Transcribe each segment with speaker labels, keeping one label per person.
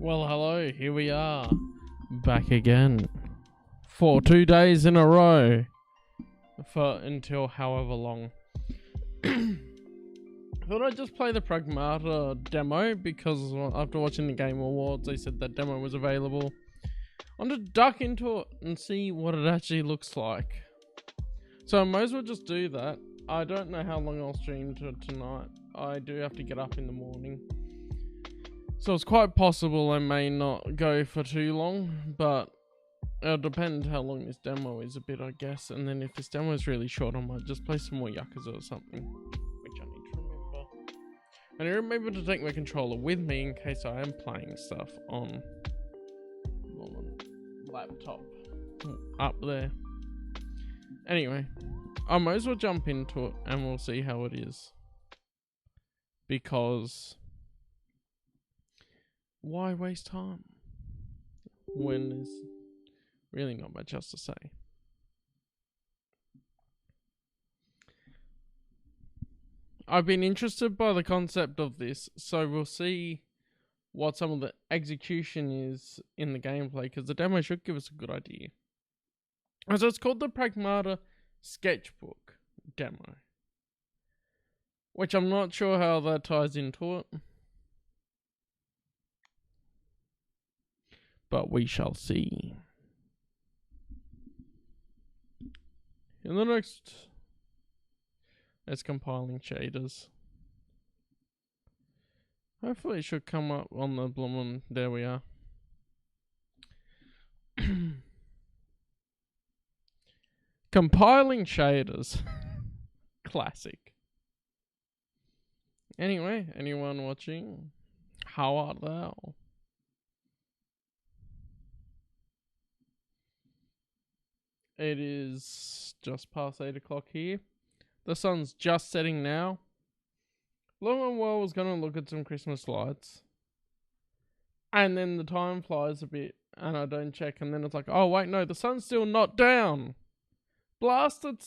Speaker 1: Well, hello, here we are, back again, for 2 days in a row, for until however long. Thought I'd just play the Pragmata Demo, because after watching the Game Awards, they said that demo was available. I wanted to duck into it and see what it actually looks like. So I might as well just do that. I don't know how long I'll stream tonight. I do have to get up in the morning. So it's quite possible I may not go for too long, but it'll depend how long this demo is a bit, I guess. And then if this demo is really short, I might just play some more Yakuza or something, which I need to remember. And I remember to take my controller with me in case I am playing stuff on laptop up there. Anyway, I might as well jump into it and we'll see how it is. Because why waste time when there's really not much else to say? I've been interested by the concept of this, so we'll see what some of the execution is in the gameplay, because the demo should give us a good idea. So it's called the Pragmata Sketchbook Demo, which I'm not sure how that ties into it, but we shall see. In the next, it's compiling shaders. Hopefully it should come up on the bloomin'. There we are. Compiling shaders. Classic. Anyway, anyone watching? How art thou? It is just past 8 o'clock here. The sun's just setting now. Long and well was gonna look at some Christmas lights. And then the time flies a bit and I don't check, and then it's like, oh wait, no, the sun's still not down. Blasted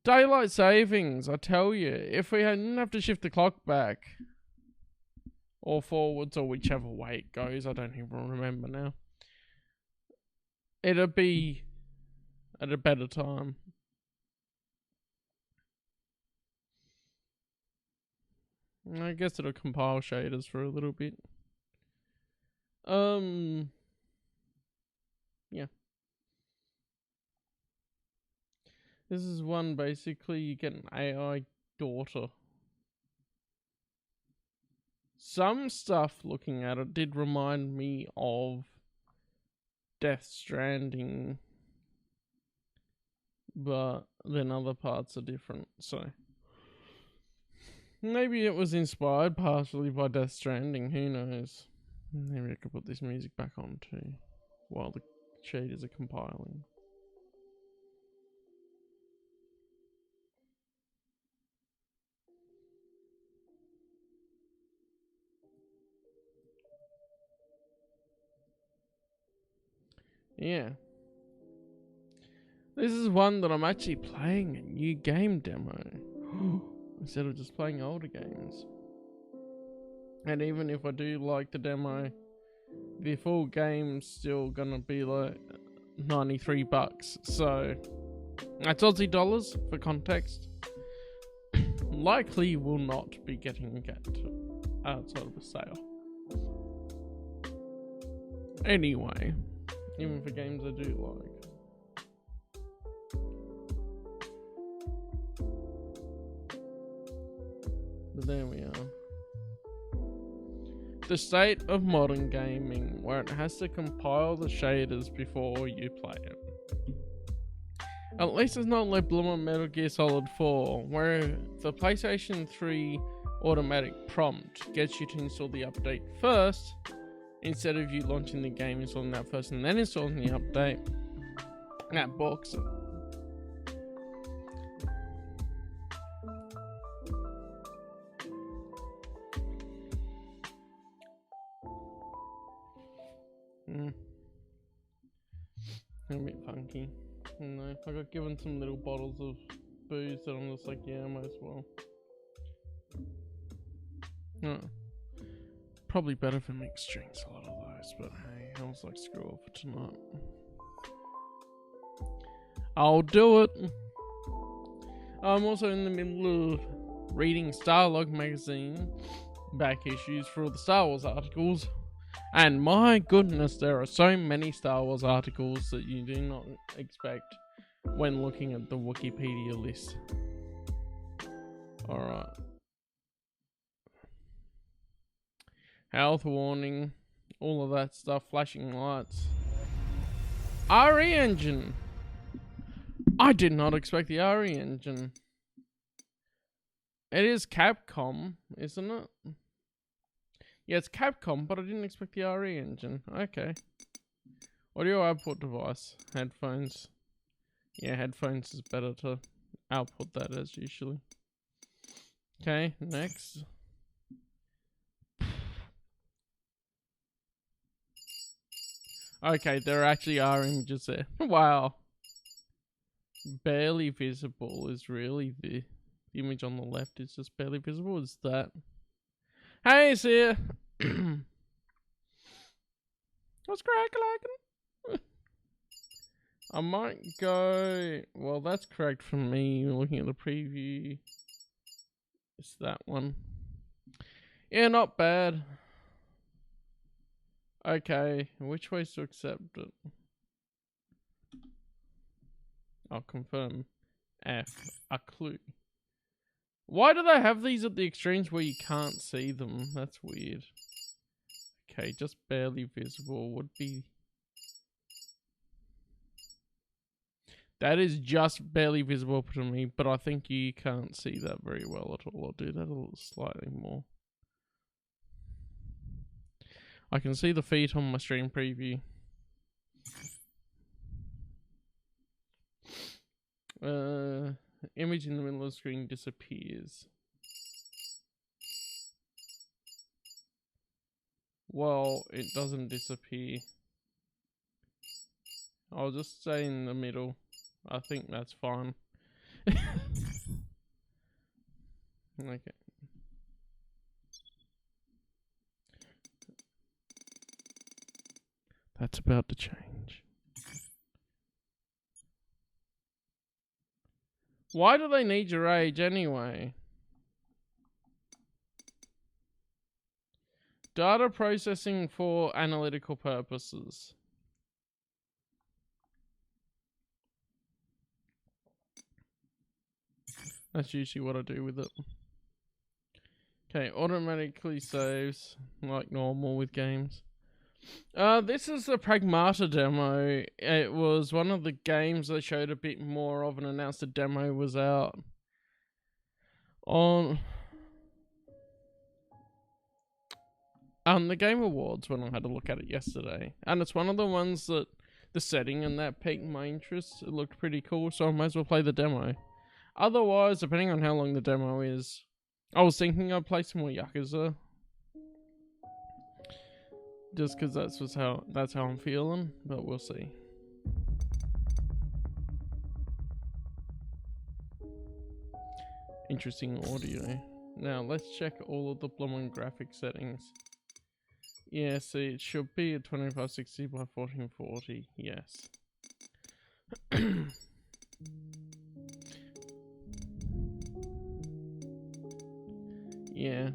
Speaker 1: daylight savings, I tell you. If we didn't have to shift the clock back or forwards or whichever way it goes, I don't even remember now, it'd be at a better time. I guess it'll compile shaders for a little bit. Yeah. This is one, basically, you get an AI daughter. Some stuff looking at it did remind me of Death Stranding, but then other parts are different, so maybe it was inspired partially by Death Stranding, who knows. Maybe I could put this music back on too while the shaders are compiling. Yeah. This is one that I'm actually playing a new game demo instead of just playing older games. And even if I do like the demo, the full game's still gonna be like $93. So that's Aussie dollars for context. Likely will not be getting it outside of a sale. Anyway, even for games I do like. But there we are. The state of modern gaming, where it has to compile the shaders before you play it. At least it's not like bloomin' Metal Gear Solid 4, where the PlayStation 3 automatic prompt gets you to install the update first, instead of you launching the game, installing that first, and then installing the update. That balks it. A bit funky. No, I got given some little bottles of booze that I'm just like, yeah, I might as well. probably better for mixed drinks, a lot of those, but hey, I was like, screw off for tonight. I'll do it. I'm also in the middle of reading Starlog magazine, back issues for all the Star Wars articles. And my goodness, there are so many Star Wars articles that you do not expect when looking at the Wikipedia list. Alright. Health warning, all of that stuff, flashing lights. RE engine! I did not expect the RE engine. It is Capcom, isn't it? Yeah, it's Capcom, but I didn't expect the RE engine. Okay. Audio output device. Headphones. Yeah, headphones is better to output that as usually. Okay, next. Okay, there actually are images there. Wow. Barely visible is really the image on the left is just barely visible. Is that? Hey, see ya. What's crack-a-lackin'? I might go. Well, that's correct for me. Looking at the preview, it's that one. Yeah, not bad. Okay, which ways to accept it? I'll confirm. F. A clue. Why do they have these at the extremes where you can't see them? That's weird. Okay, just barely visible would be... That is just barely visible to me, but I think you can't see that very well at all. I'll do that a little slightly more. I can see the feet on my stream preview. Image in the middle of the screen disappears. Well, it doesn't disappear. I'll just stay in the middle. I think that's fine. Okay. That's about to change. Why do they need your age anyway? Data processing for analytical purposes. That's usually what I do with it. Okay, automatically saves like normal with games. This is the Pragmata Demo. It was one of the games they showed a bit more of and announced the demo was out on the Game Awards when I had a look at it yesterday. And it's one of the ones that the setting and that piqued my interest. It looked pretty cool, so I might as well play the demo. Otherwise, depending on how long the demo is, I was thinking I'd play some more Yakuza. Just because that's how I'm feeling, but we'll see. Interesting audio. Now let's check all of the Blum graphic settings. Yeah, see, it should be at 2560 by 1440. Yes. Yeah.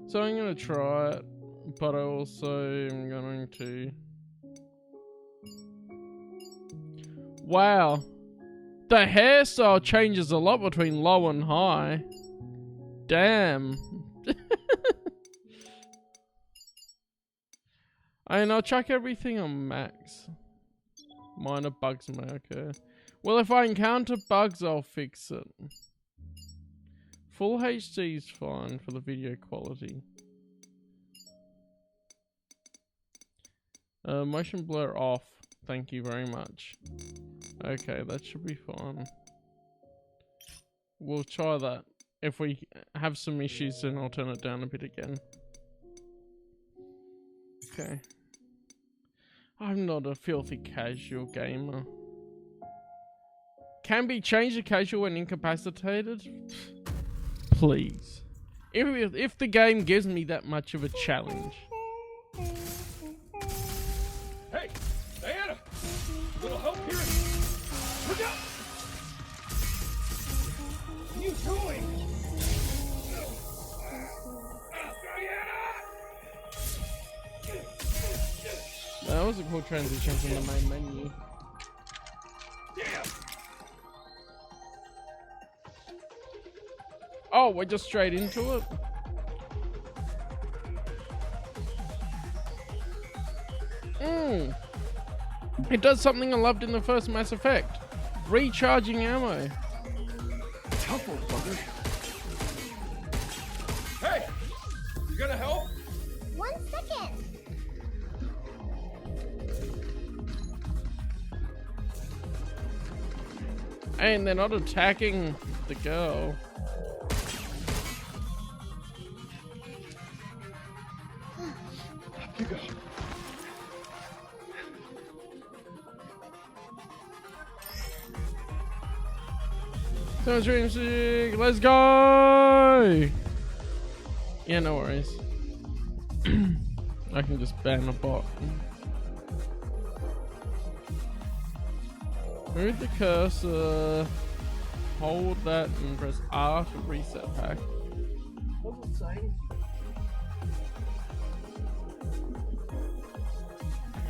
Speaker 1: So I'm going to try it, but I also am going to... Wow. The hairstyle changes a lot between low and high. Damn. And I'll chuck everything on max. Minor bugs may occur. Well, if I encounter bugs, I'll fix it. Full HD is fine for the video quality. Motion blur off. Thank you very much. Okay, that should be fine. We'll try that. If we have some issues, then I'll turn it down a bit again. Okay. I'm not a filthy casual gamer. Can be changed to casual when incapacitated? Please. if the game gives me that much of a challenge.
Speaker 2: Hey, Diana! Little help here? Look out! What are you doing?
Speaker 1: That was a cool transition from the main menu. Oh, we're just straight into it? It does something I loved in the first Mass Effect. Recharging ammo.
Speaker 2: Tough old bugger. Hey! You gonna help?
Speaker 3: 1 second.
Speaker 1: And they're not attacking the girl.
Speaker 2: Up you go.
Speaker 1: Someone's dream sick. Let's go! Yeah, no worries. I can just ban a bot. Move the cursor, hold that and press R to reset pack. What's it saying?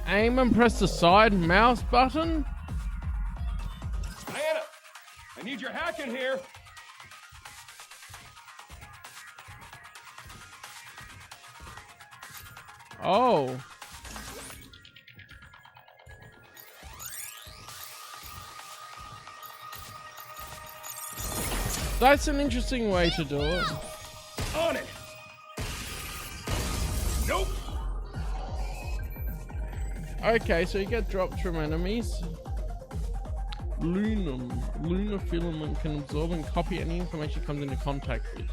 Speaker 1: Aim and press the side mouse button?
Speaker 2: Diana! I need your hack in here!
Speaker 1: Oh. That's an interesting way to do it.
Speaker 2: On it! Nope!
Speaker 1: Okay, so you get dropped from enemies. Lunar filament can absorb and copy any information it comes into contact with.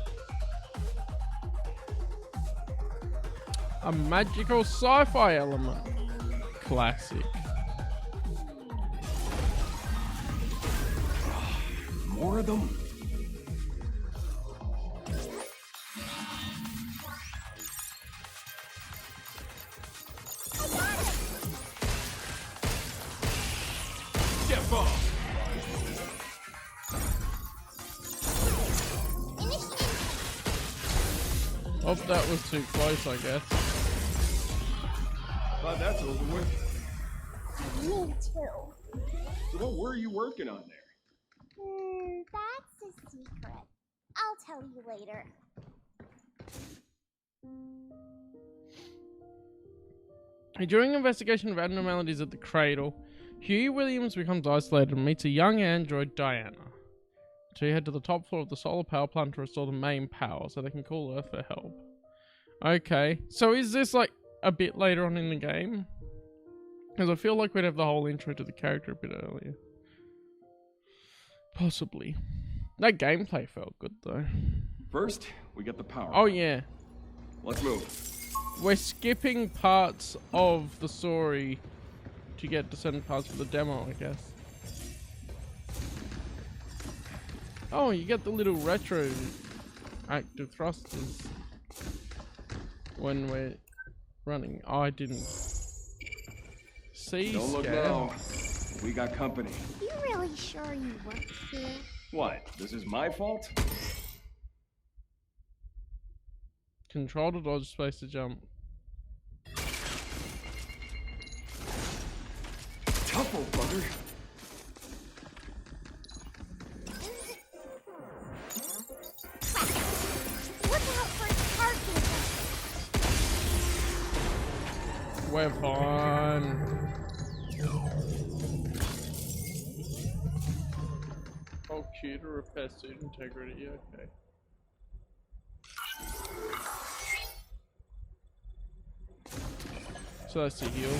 Speaker 1: A magical sci-fi element. Classic.
Speaker 2: More of them? Step off!
Speaker 1: Oh, that was too close, I guess.
Speaker 2: Glad that's over with.
Speaker 3: Me too.
Speaker 2: So what were you working on there?
Speaker 3: That's a secret. I'll tell you later.
Speaker 1: During investigation of abnormalities at the cradle, Hugh Williams becomes isolated and meets a young android, Diana. So you head to the top floor of the solar power plant to restore the main power so they can call Earth for help. Okay, so is this like a bit later on in the game? Because I feel like we'd have the whole intro to the character a bit earlier. Possibly. That gameplay felt good though.
Speaker 2: First, we get the power.
Speaker 1: Oh yeah.
Speaker 2: Let's move.
Speaker 1: We're skipping parts of the story to get to certain parts of the demo, I guess. Oh, you get the little retro active thrusters when we're running. Oh, I didn't see.
Speaker 2: Don't look now. We got company.
Speaker 3: You really sure you work here?
Speaker 2: What? This is my fault?
Speaker 1: Control to dodge, space to jump.
Speaker 2: Tough old bugger.
Speaker 3: Look out for parking.
Speaker 1: We're fine. Oh, Q to repair suit integrity, okay. So that's the heal.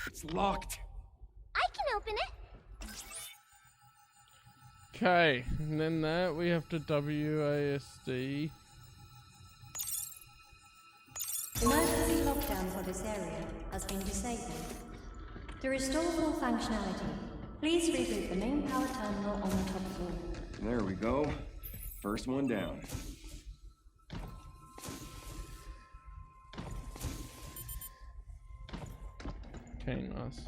Speaker 2: It's locked.
Speaker 3: I can open it.
Speaker 1: Okay, and then that we have to WASD.
Speaker 4: Emergency lockdown for this area has been disabled. To restore full functionality, please reboot the main power terminal on the top floor.
Speaker 2: There we go. First one down.
Speaker 1: Okay, nice.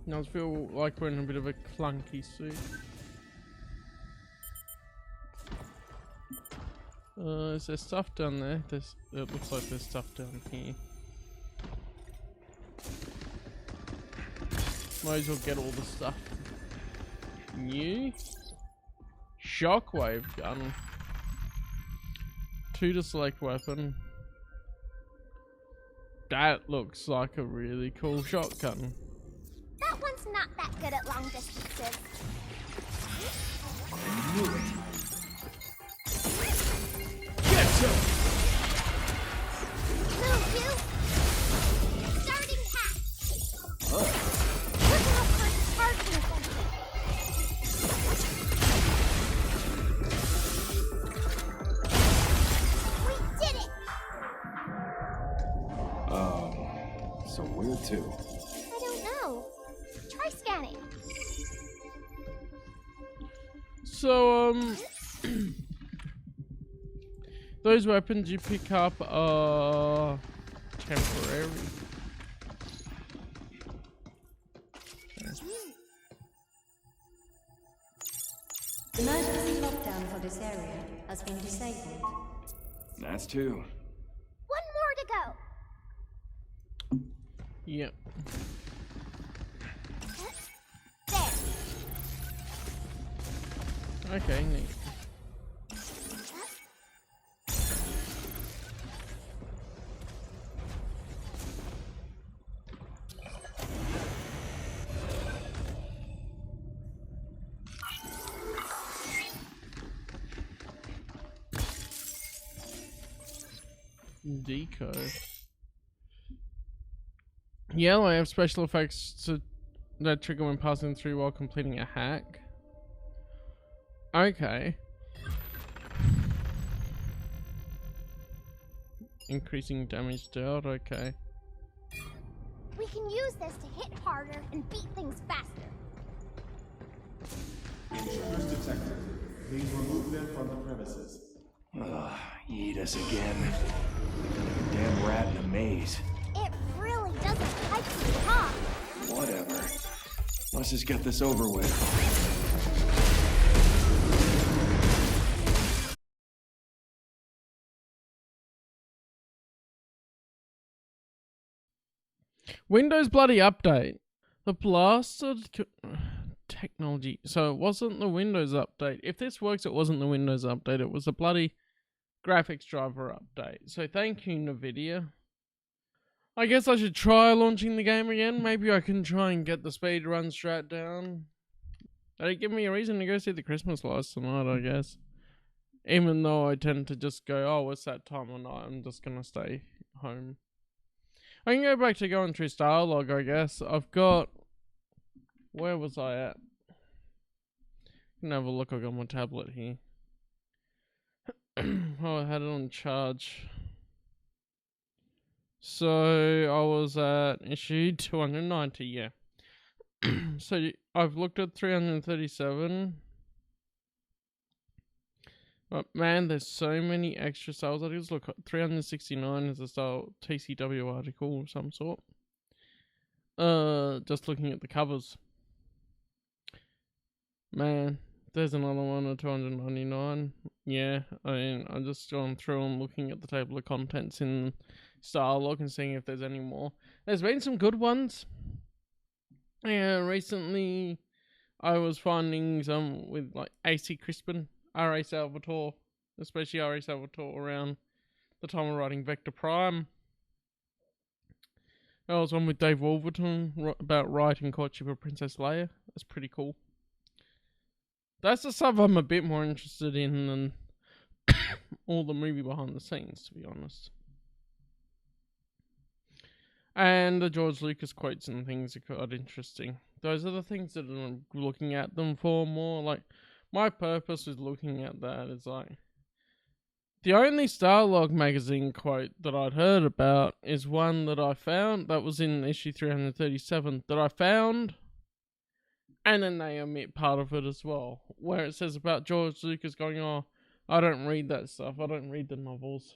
Speaker 1: Now I feel like we're in a bit of a clunky suit. Is there stuff down there? It looks like there's stuff down here. Might as well get all the stuff. New shockwave gun. 2 to select weapon. That looks like a really cool shotgun.
Speaker 3: That one's not that good at long distances.
Speaker 2: I knew it. Get him!
Speaker 3: Move, you! Starting hack!
Speaker 2: Huh.
Speaker 3: Look out for its targeting sensor. We did it!
Speaker 2: So where to?
Speaker 3: I don't know. Try scanning.
Speaker 1: So, those weapons you pick up are temporary.
Speaker 4: Emergency lockdown for this area has been disabled.
Speaker 2: That's 2.
Speaker 3: One more to go.
Speaker 1: Yep.
Speaker 3: There.
Speaker 1: Okay, neat. Deco. Yellow, I have special effects that trigger when passing through while completing a hack. Okay. Increasing damage dealt, okay.
Speaker 3: We can use this to hit harder and beat things faster.
Speaker 5: Intruders detected. Please remove them from the premises.
Speaker 2: Eat us again. Like a damn rat in a maze.
Speaker 3: It really doesn't like to talk.
Speaker 2: Whatever. Let's just get this over with.
Speaker 1: Windows bloody update. The blasted technology. So it wasn't the Windows update. If this works, it wasn't the Windows update. It was a bloody graphics driver update. So thank you, NVIDIA. I guess I should try launching the game again. Maybe I can try and get the speed run strat down. That'll give me a reason to go see the Christmas lights tonight, I guess. Even though I tend to just go, oh, it's that time of night, I'm just gonna stay home. I can go back to going through Starlog, I guess. I've got... Where was I at? I can have a look. I got my tablet here. Oh, I had it on charge. So, I was at issue 290, yeah. So, I've looked at 337. But man, there's so many extra sales articles. Look, 369 is a style TCW article of some sort. Just looking at the covers. Man, there's another one at 299. Yeah, I mean, I'm just going through and looking at the table of contents in Starlog and seeing if there's any more. There's been some good ones. Yeah, recently I was finding some with like AC Crispin, R.A. Salvatore, especially R.A. Salvatore around the time of writing Vector Prime. There was one with Dave Wolverton about writing Courtship of Princess Leia. That's pretty cool. That's the stuff I'm a bit more interested in than all the movie behind the scenes, to be honest. And the George Lucas quotes and things are quite interesting. Those are the things that I'm looking at them for more. Like, my purpose with looking at that is like, The only Starlog magazine quote that I'd heard about is one that I found that was in issue 337 that I found, and then they omit part of it as well, where it says about George Lucas going, "Oh, I don't read that stuff. I don't read the novels."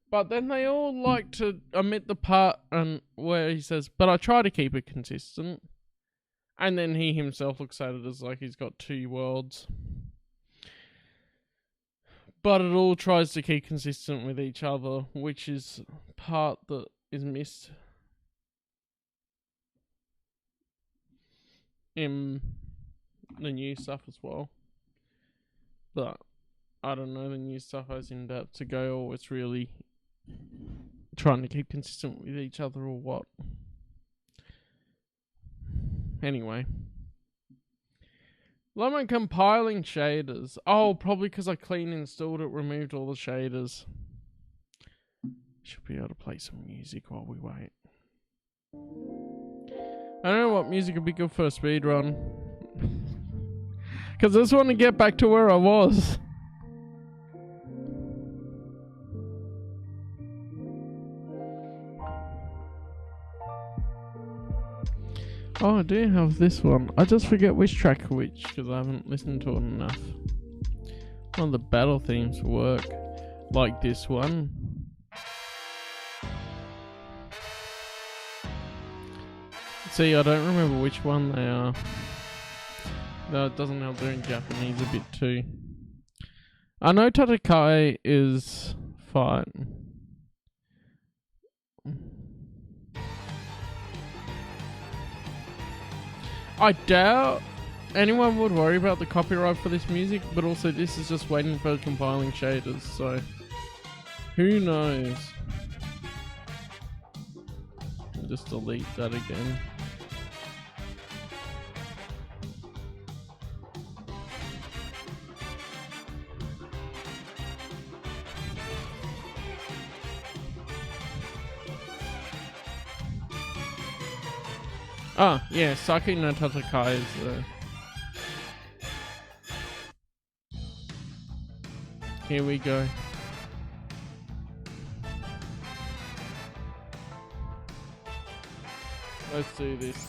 Speaker 1: But then they all like to omit the part and where he says, "But I try to keep it consistent," and then he himself looks at it as like he's got two worlds. But it all tries to keep consistent with each other, which is part that is missed in the new stuff as well. But I don't know, the new stuff has in depth to go, or it's really trying to keep consistent with each other, or what. Anyway. Lemon compiling shaders. Oh, probably because I clean installed it, removed all the shaders. Should be able to play some music while we wait. I don't know what music would be good for a speed run. Because I just want to get back to where I was. Oh, I do have this one. I just forget which track which because I haven't listened to it enough. One of the battle themes work like this one. See, I don't remember which one they are. No, it doesn't help they're in Japanese a bit too. I know Tatakai is fine. I doubt anyone would worry about the copyright for this music, but also this is just waiting for compiling shaders, so who knows? I'll just delete that again. Ah, yeah, Saki no Tatakai is Here we go. Let's do this.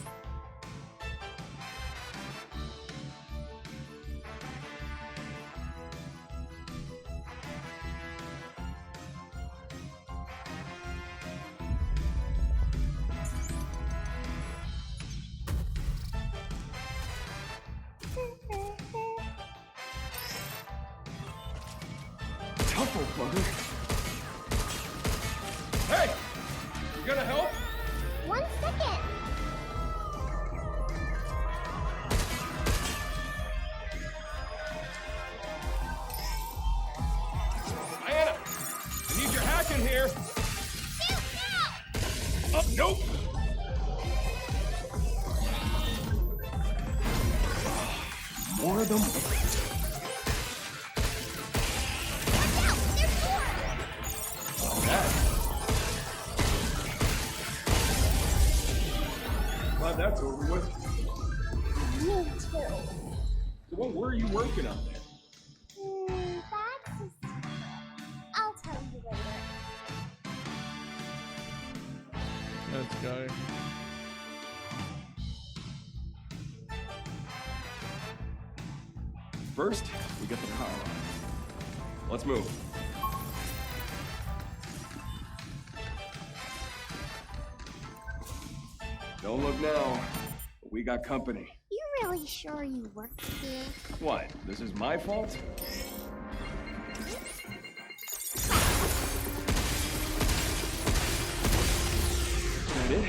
Speaker 2: Hey! You gonna help?
Speaker 3: 1 second.
Speaker 2: Diana! I need your hack in here! Oh, nope! More of them? Glad that's over with.
Speaker 3: Me too.
Speaker 2: So what were you working on there?
Speaker 3: That's a secret. I'll tell you later.
Speaker 1: Let's go.
Speaker 2: First, we get the power on. Let's move. Don't look now, but we got company.
Speaker 3: You really sure you work here?
Speaker 2: What? This is my fault? Is that it?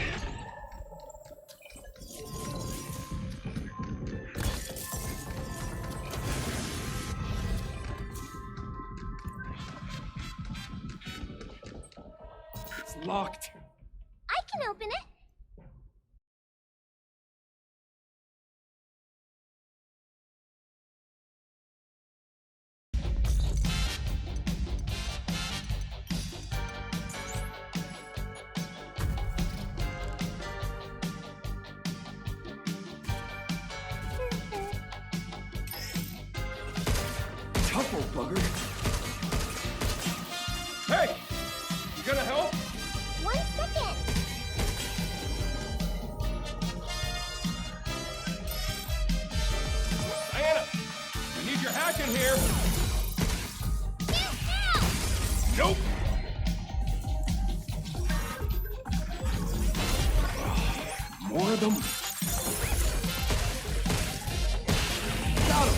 Speaker 2: It's locked.
Speaker 3: I can open it.
Speaker 2: Tough old bugger. More of them. Got him.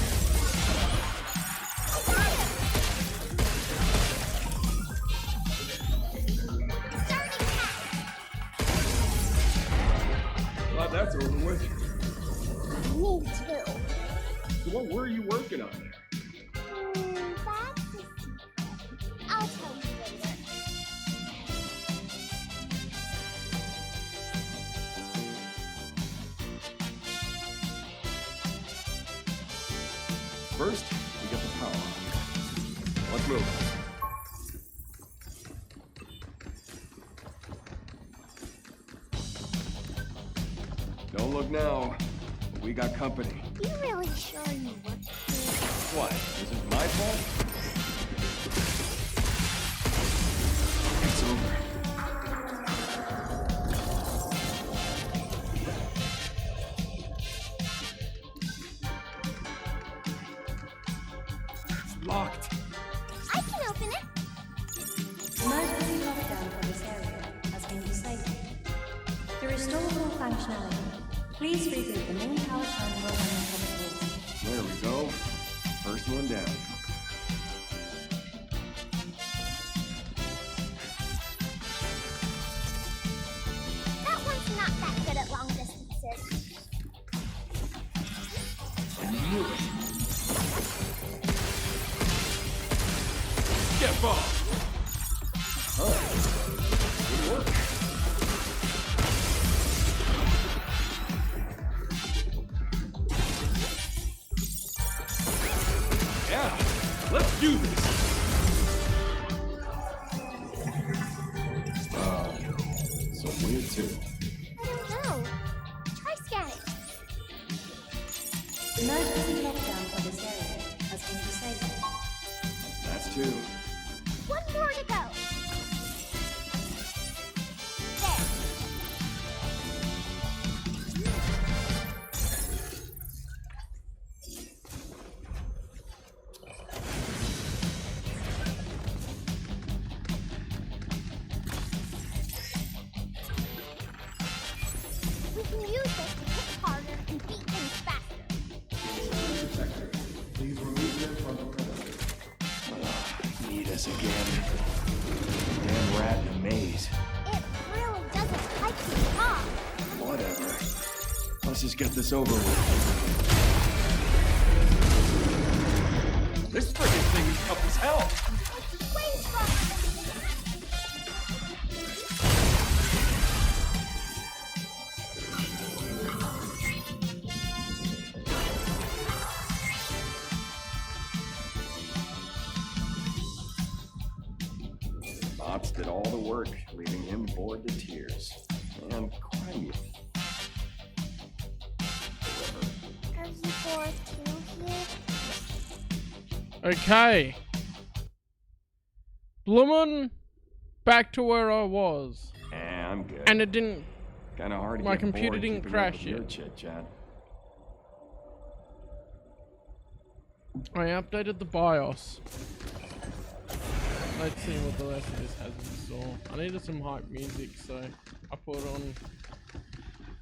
Speaker 2: Glad that's over with.
Speaker 3: Me too.
Speaker 2: So what were you working on?
Speaker 3: That's a secret. I'll tell you later.
Speaker 2: First, we get the power on. Let's move. Don't look now. We got company.
Speaker 3: You really sure you work here?
Speaker 2: What? Is it my fault? It's over. It's locked.
Speaker 3: I can open it.
Speaker 4: Emergency lockdown for this area has been disabled. To restore full functionality, please reboot the main power terminal on the top floor.
Speaker 2: There we go. First one down.
Speaker 3: That one's not that good at long distances.
Speaker 2: I knew it. Get off! Alright. Good work. Yeah, let's do this. So weird too.
Speaker 3: I don't know. Try scanning.
Speaker 4: Emergency lockdown for this area has been disabled.
Speaker 2: That's two.
Speaker 3: One more to go. There. We can use this to hit harder and beat things faster.
Speaker 5: Please remove them from the premises.
Speaker 2: Need us again. Damn rat in a maze.
Speaker 3: It really doesn't like to talk.
Speaker 2: Whatever. Let's just get this over with. This friggin' thing is tough as hell.
Speaker 3: It's way stronger than we think.
Speaker 2: Ops did all the work, leaving him bored to tears. And crying.
Speaker 3: Are you bored too here?
Speaker 1: Okay. Bloomin' back to where I was.
Speaker 2: Yeah, I'm good.
Speaker 1: And it didn't.
Speaker 2: Kinda hard to
Speaker 1: my
Speaker 2: get
Speaker 1: computer
Speaker 2: bored
Speaker 1: didn't
Speaker 2: keeping
Speaker 1: crash
Speaker 2: up with your
Speaker 1: yet.
Speaker 2: chit chat.
Speaker 1: I updated the BIOS. Let's see what the rest of this has in store. I needed some hype music, so I put on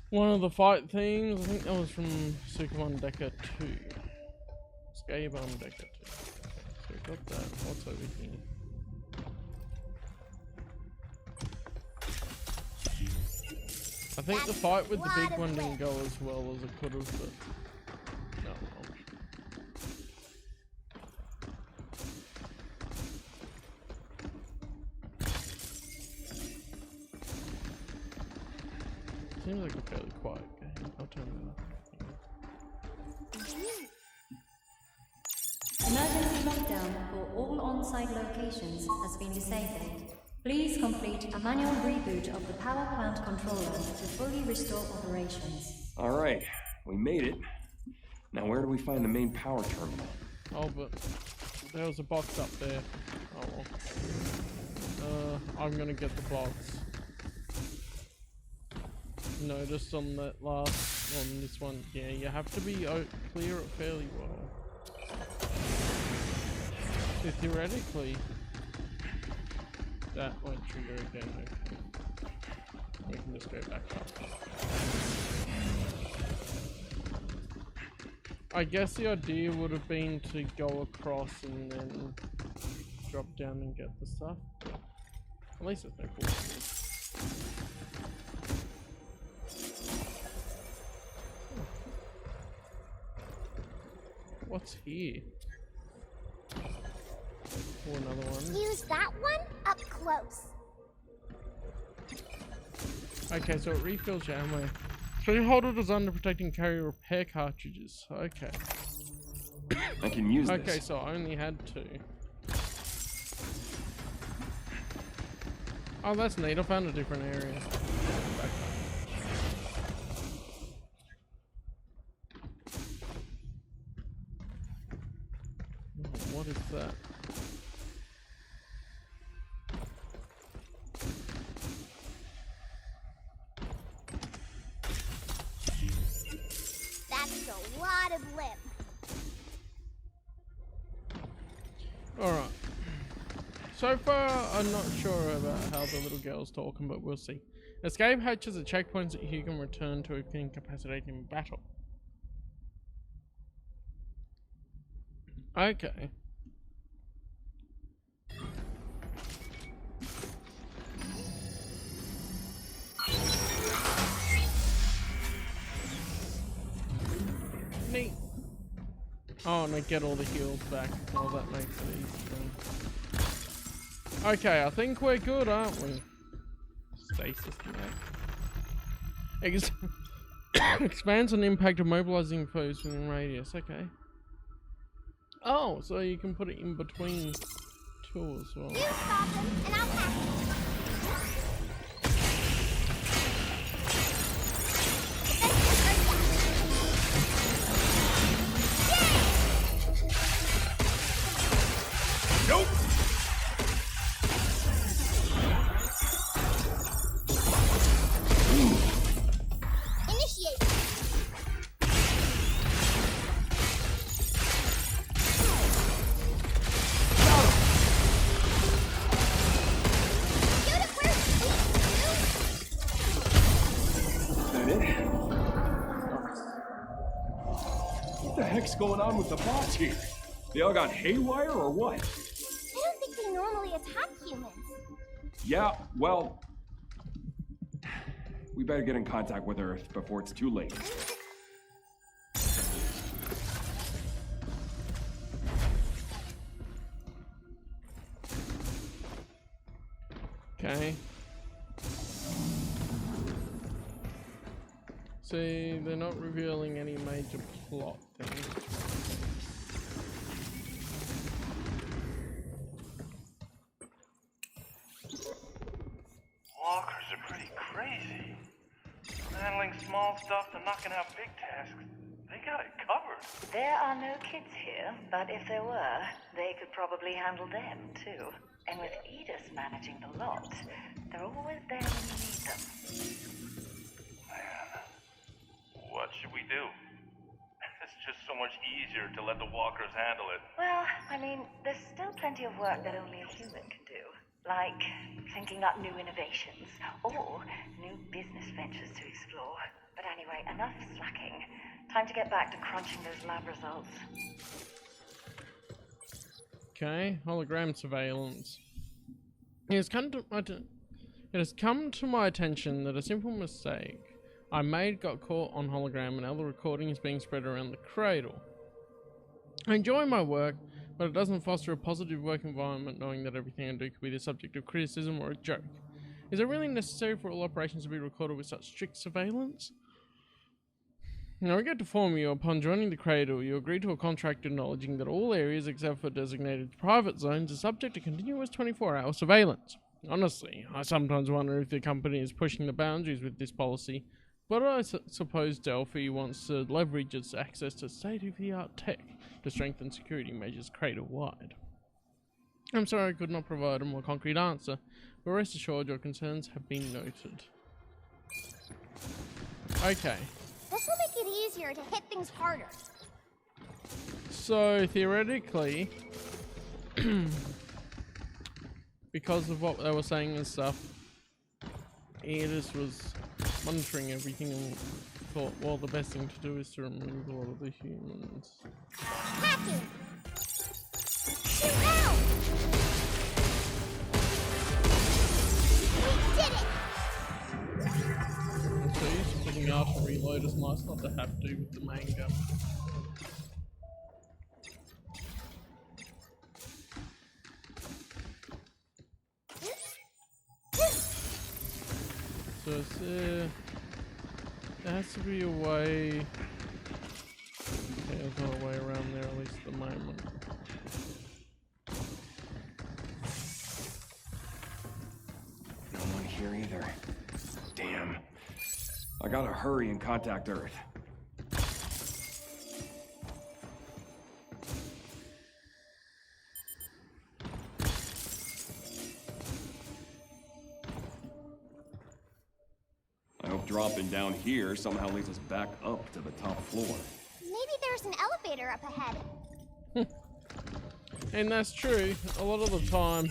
Speaker 1: one of the fight themes. I think that was from Sukuman Deca 2. Skaban Deca 2. So we got that. What's over here? I think the fight with the big one didn't go as well as it could have, but no. Seems like a fairly quiet game. I'll turn it up.
Speaker 4: Emergency lockdown for all on-site locations has been disabled. Please complete a manual reboot of the power plant controller to fully restore operations.
Speaker 2: Alright, we made it. Now where do we find the main power terminal?
Speaker 1: Oh, but there was a box up there. Oh well. I'm gonna get the box. Notice on that last, on this one, yeah, you have to be clear it fairly well. So theoretically, that won't trigger again. Okay. We can just go back up. I guess the idea would have been to go across and then drop down and get the stuff. At least there's no force. What's here? Oh, another one.
Speaker 3: Use that one up close.
Speaker 1: Okay, so it refills your ammo. So you hold it designed to protect and carry repair cartridges. Okay.
Speaker 2: I can use this.
Speaker 1: Okay, so I only had 2. Oh, that's neat. I found a different area. Oh, what is that?
Speaker 3: That's a lot of lip.
Speaker 1: Alright. So far, I'm not sure about how the little girl's talking, but we'll see. Escape hatches are checkpoints that you can return to if incapacitated in battle. Okay. Neat. Oh, and I get all the heals back. Well, that makes it easy then. Okay, I think we're good, aren't we? Stasis net. Expands on the impact of mobilizing foes within radius. Okay. Oh, so you can put it in between 2 as well.
Speaker 3: You stop them, and I'll pass it.
Speaker 2: Nope.
Speaker 3: Initiate. Shoot it where
Speaker 2: Is that it? What the heck's going on with the bots here? They all got haywire or what?
Speaker 3: I don't think they normally attack humans.
Speaker 2: Yeah, well, we better get in contact with Earth before it's too late.
Speaker 1: Okay. See, they're not revealing any major plot things.
Speaker 6: Walkers are pretty crazy. Handling small stuff to knocking out big tasks. They got it covered.
Speaker 7: There are no kids here, but if there were, they could probably handle them too. And with Edith managing the lot, they're always there when you need them.
Speaker 6: Man, what should we do? It's just so much easier to let the walkers handle it.
Speaker 7: Well, I mean, there's still plenty of work that only a human can do. Like thinking up new innovations or new business ventures to explore. But anyway, enough slacking. Time to get back to crunching those lab results.
Speaker 1: Okay, hologram surveillance. It has come to my attention that a simple mistake I made got caught on hologram and other recording is being spread around the cradle. I enjoy my work, but it doesn't foster a positive work environment knowing that everything I do could be the subject of criticism or a joke. Is it really necessary for all operations to be recorded with such strict surveillance? Now, I regret to inform you, upon joining the Cradle, you agreed to a contract acknowledging that all areas except for designated private zones are subject to continuous 24-hour surveillance. Honestly, I sometimes wonder if the company is pushing the boundaries with this policy, but I suppose Delphi wants to leverage its access to state-of-the-art tech to strengthen security measures Cradle-wide. I'm sorry I could not provide a more concrete answer, but rest assured your concerns have been noted. Okay.
Speaker 3: This will make it easier to hit things harder.
Speaker 1: So, theoretically, because of what they were saying and stuff, Edis was monitoring everything and thought, well, the best thing to do is to remove a lot of the humans.
Speaker 3: Hacking! Shoot out! We did it!
Speaker 1: I'm so used to picking out to reload, it's nice not to have to with the main gun. So it's there has to be a way. Okay, there's not a way around there, at least at the moment.
Speaker 2: No one here either. Damn. I gotta hurry and contact Earth. I hope dropping down here somehow leads us back up to the top floor.
Speaker 3: Maybe there's an elevator up ahead.
Speaker 1: And that's true, a lot of the time.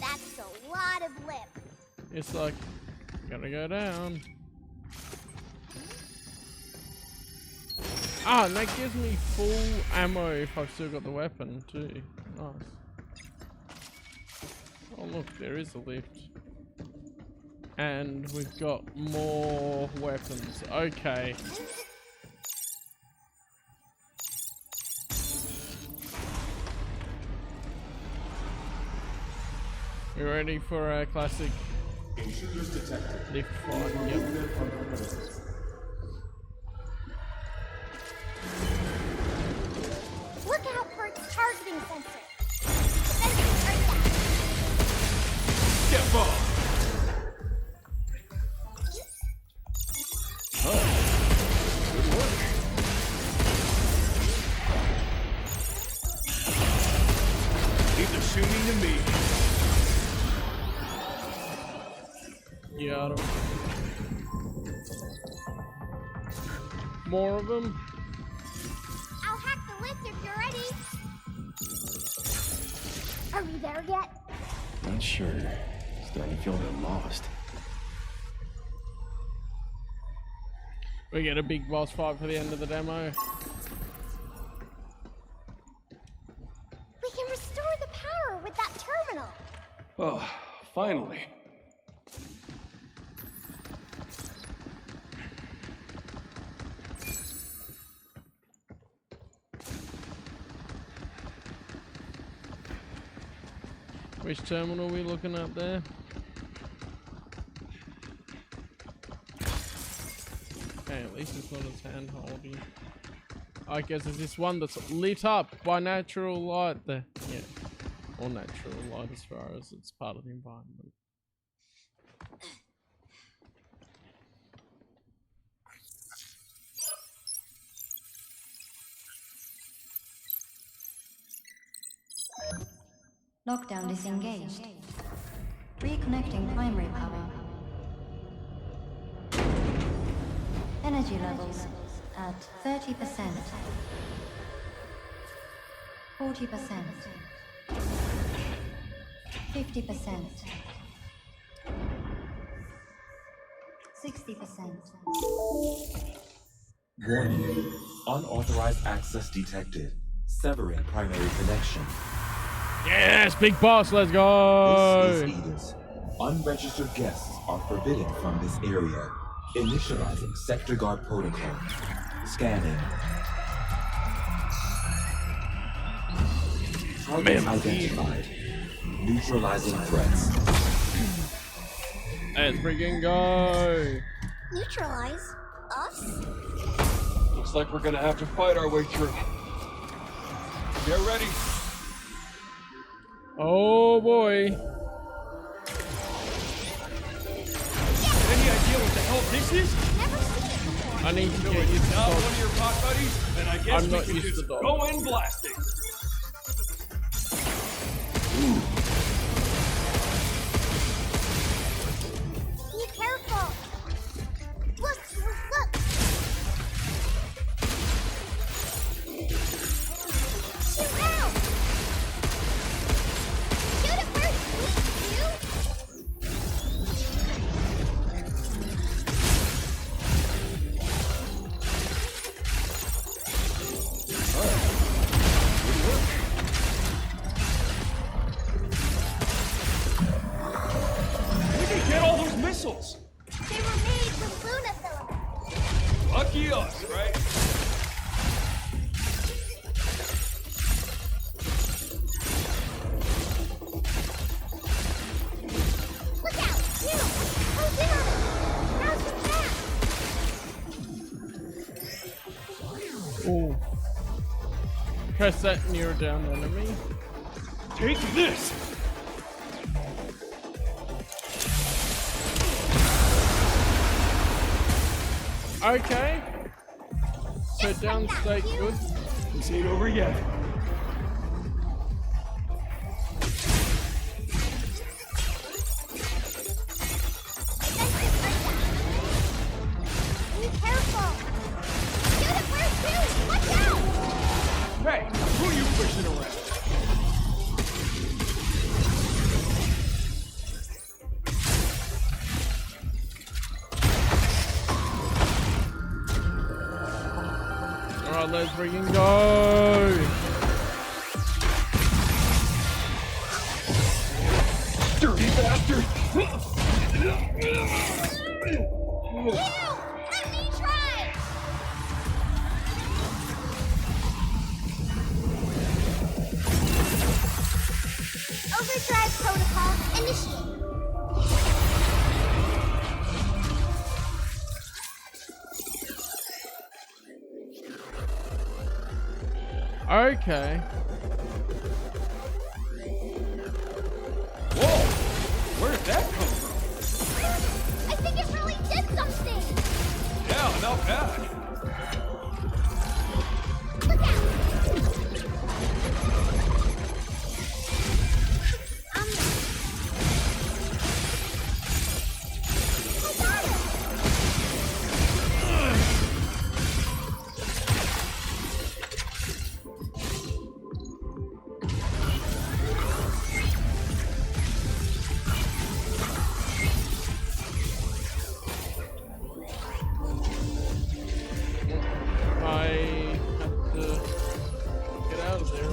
Speaker 3: That's a lot of lip.
Speaker 1: It's like, gotta go down. Ah, and that gives me full ammo if I've still got the weapon too. Nice. Oh look, there is a lift. And we've got more weapons. Okay. We ready for a classic
Speaker 5: Intruders detected.
Speaker 1: lift fight?
Speaker 5: Remove
Speaker 1: Yep.
Speaker 5: them from the premises.
Speaker 3: Look out for its targeting sensor. The sensors are down.
Speaker 2: Step up! Good work. Leave the shooting to me.
Speaker 1: Got 'em. More of them.
Speaker 3: I'll hack the lift if you're ready. Are we there yet?
Speaker 2: Not sure. Starting to feel a bit lost.
Speaker 1: We get a big boss fight for the end of the demo.
Speaker 3: We can restore the power with that terminal.
Speaker 2: Oh, finally.
Speaker 1: Which terminal are we looking at there? Okay, at least it's not as hand-holdy. I guess it's this one that's lit up by natural light there. Yeah, or natural light as far as it's part of the environment.
Speaker 4: Lockdown disengaged. Reconnecting primary power. Energy levels at 30%. 40%. 50%. 60%.
Speaker 8: Warning. Unauthorized access detected. Severing primary connection.
Speaker 1: Yes, big boss, let's go!
Speaker 8: This is Edith. Unregistered guests are forbidden from this area. Initializing sector guard protocol. Scanning. Target identified. Neutralizing threats.
Speaker 1: Let's freaking go!
Speaker 3: Neutralize us?
Speaker 2: Looks like we're gonna have to fight our way through. Get ready.
Speaker 1: Oh boy.
Speaker 2: Any idea what the hell this is?
Speaker 3: Never seen it before.
Speaker 1: I need to
Speaker 2: No,
Speaker 1: get
Speaker 2: it's
Speaker 1: used to
Speaker 2: not
Speaker 1: dodge.
Speaker 2: one of your pot buddies, and I guess
Speaker 1: I'm
Speaker 2: we
Speaker 1: not
Speaker 2: can
Speaker 1: used to
Speaker 2: just
Speaker 1: dodge.
Speaker 2: go in blasting.
Speaker 3: Be careful. Look, look. Shoot out. Shoot it where it's weak, you.
Speaker 2: Lucky us, right?
Speaker 3: Look out! You! Close in on it! Now's the
Speaker 1: Ooh. Press that near down enemy.
Speaker 2: Take this!
Speaker 1: Okay. So downstate good.
Speaker 2: This ain't over yet.
Speaker 3: Be careful! Shoot it first, too! Watch out!
Speaker 2: Hey, who are you pushing around?
Speaker 1: Alright, let's freaking go!
Speaker 2: Dirty bastard!
Speaker 3: You! Let me try! Overdrive protocol initiated.
Speaker 1: Okay.
Speaker 2: Whoa! Where did that come from?
Speaker 3: I think it really did something!
Speaker 2: Yeah, not bad.
Speaker 3: Look out! I got it!
Speaker 1: I have to get out of there.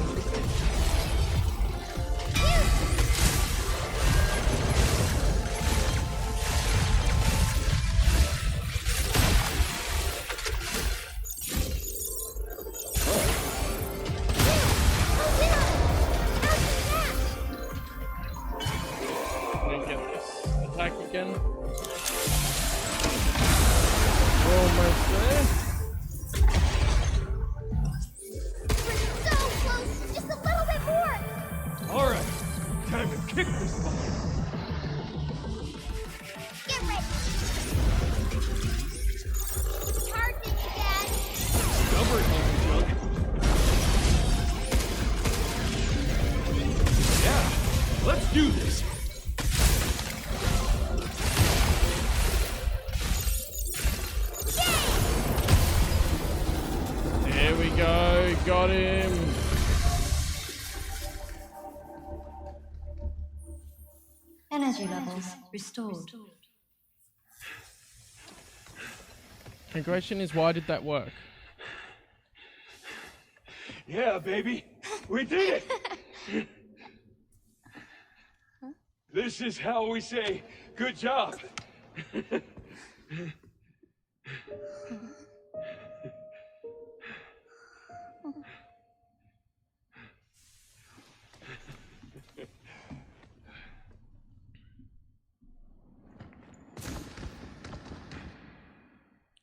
Speaker 1: Can I get this attack again? Almost there.
Speaker 3: So close! Just a little bit more!
Speaker 2: Alright, time to kick this ball.
Speaker 3: Get ready! Charging, Dad!
Speaker 2: Stubborn little junk. Yeah, let's do this.
Speaker 1: There we go, got him.
Speaker 4: Energy levels restored.
Speaker 1: The question is, why did that work?
Speaker 2: Yeah, baby, we did it. This is how we say good job.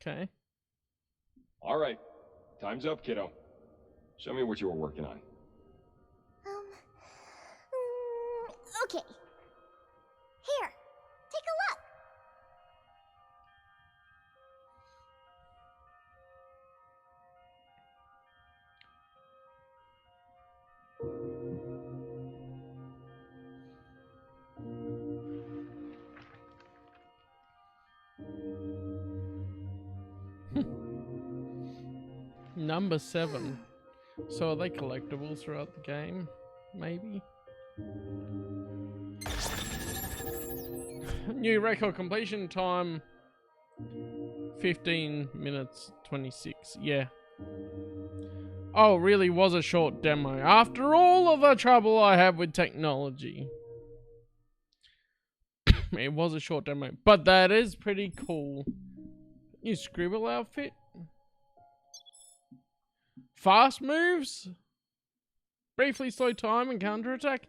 Speaker 1: Okay.
Speaker 2: All right, time's up, kiddo. Show me what you were working on.
Speaker 3: Okay. Here, take a look.
Speaker 1: Number 7. So are they collectibles throughout the game? Maybe? New record completion time 15 minutes 26. Yeah. Oh, really was a short demo. After all of the trouble I have with technology. It was a short demo. But that is pretty cool. New scribble outfit? Fast moves? Briefly slow time and counterattack?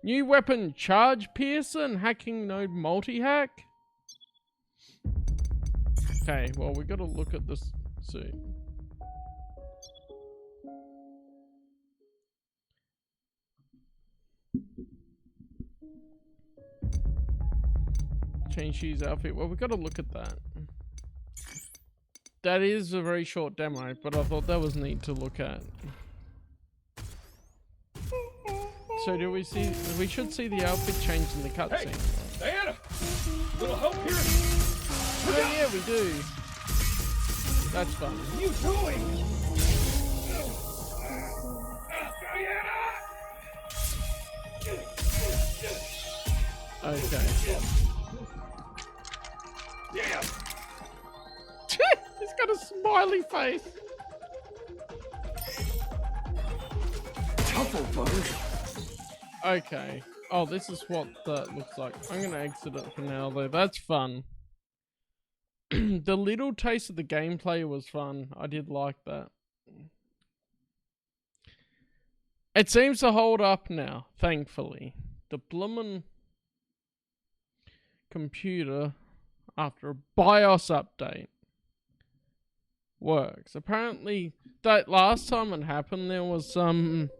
Speaker 1: New weapon, charge piercer and hacking node multi-hack? Okay, well we gotta look at this suit. Change shoes outfit. Well, we gotta look at that. That is a very short demo, but I thought that was neat to look at. So do we see? We should see the outfit change in the cutscene.
Speaker 2: Hey, Diana! Little help here?
Speaker 1: Oh yeah, we do. That's fun.
Speaker 2: What are you doing?
Speaker 1: Okay.
Speaker 2: Yeah.
Speaker 1: He's got a smiley face.
Speaker 2: Tough old bugger.
Speaker 1: Okay. Oh, this is what that looks like. I'm gonna exit it for now though. That's fun. The little taste of the gameplay was fun. I did like that. It seems to hold up now, thankfully. The bloomin' computer, after a BIOS update, works. Apparently, that last time it happened, there was some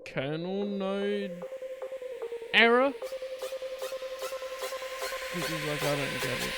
Speaker 1: kernel node error. Which is like, I don't get it.